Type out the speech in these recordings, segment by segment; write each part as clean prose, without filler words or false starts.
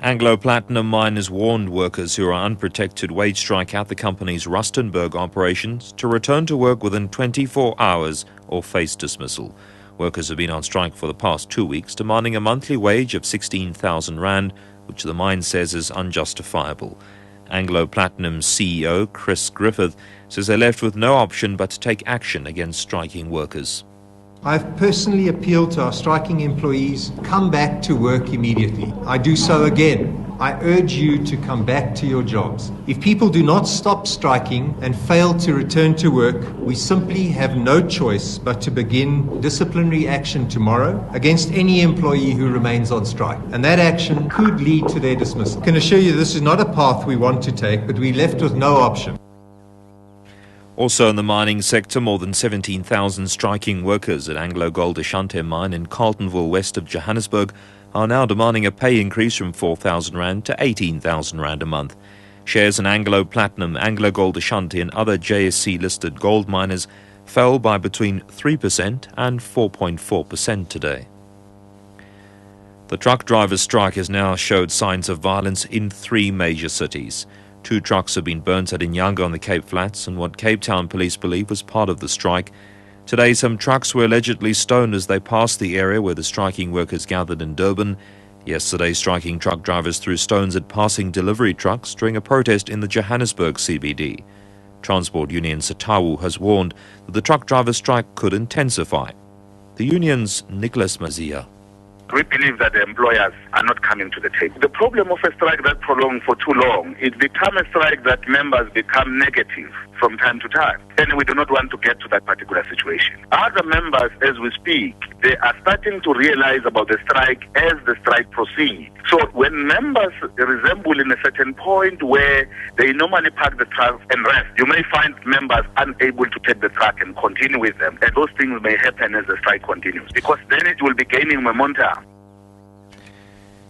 Anglo Platinum Mine has warned workers who are on unprotected wage strike at the company's Rustenburg operations to return to work within 24 hours or face dismissal. Workers have been on strike for the past 2 weeks, demanding a monthly wage of 16,000 rand, which the mine says is unjustifiable. Anglo Platinum's CEO, Chris Griffith, says they're left with no option but to take action against striking workers. I've personally appealed to our striking employees, come back to work immediately. I do so again. I urge you to come back to your jobs. If people do not stop striking and fail to return to work, we simply have no choice but to begin disciplinary action tomorrow against any employee who remains on strike. And that action could lead to their dismissal. I can assure you this is not a path we want to take, but we're left with no option. Also in the mining sector, more than 17,000 striking workers at Anglo Gold Ashanti mine in Carltonville, west of Johannesburg, are now demanding a pay increase from 4,000 rand to 18,000 rand a month. Shares in Anglo Platinum, Anglo Gold Ashanti and other JSE-listed gold miners fell by between 3% and 4.4% today. The truck drivers' strike has now showed signs of violence in 3 major cities. 2 trucks have been burnt at Inyanga on the Cape Flats, and what Cape Town police believe was part of the strike. Today, some trucks were allegedly stoned as they passed the area where the striking workers gathered in Durban. Yesterday, striking truck drivers threw stones at passing delivery trucks during a protest in the Johannesburg CBD. Transport Union SATAWU has warned that the truck driver strike could intensify. The union's Nicholas Mazia. We believe that the employers are not coming to the table. The problem of a strike that prolongs for too long, it becomes a strike that members become negative from time to time. And we do not want to get to that particular situation. Other members, as we speak, they are starting to realize about the strike as the strike proceeds. So when members resemble in a certain point where they normally park the truck and rest, you may find members unable to take the truck and continue with them. And those things may happen as the strike continues, because then it will be gaining momentum.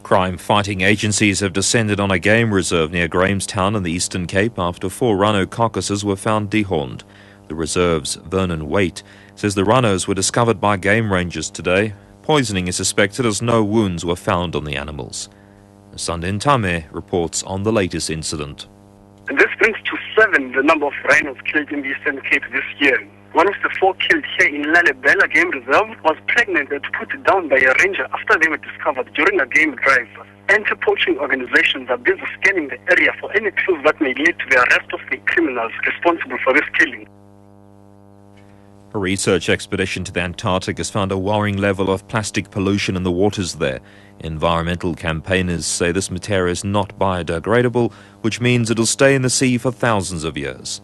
Crime-fighting agencies have descended on a game reserve near Grahamstown in the Eastern Cape after 4 rhino carcasses were found dehorned. The reserve's Vernon Waite says the rhinos were discovered by game rangers today. Poisoning is suspected as no wounds were found on the animals. Sunday Ntame reports on the latest incident. This brings to 7 the number of rhinos killed in the Eastern Cape this year. One of the 4 killed here in Lalebela Game Reserve was pregnant and put down by a ranger after they were discovered during a game drive. Anti-poaching organizations are busy scanning the area for any clues that may lead to the arrest of the criminals responsible for this killing. A research expedition to the Antarctic has found a worrying level of plastic pollution in the waters there. Environmental campaigners say this material is not biodegradable, which means it'll stay in the sea for thousands of years.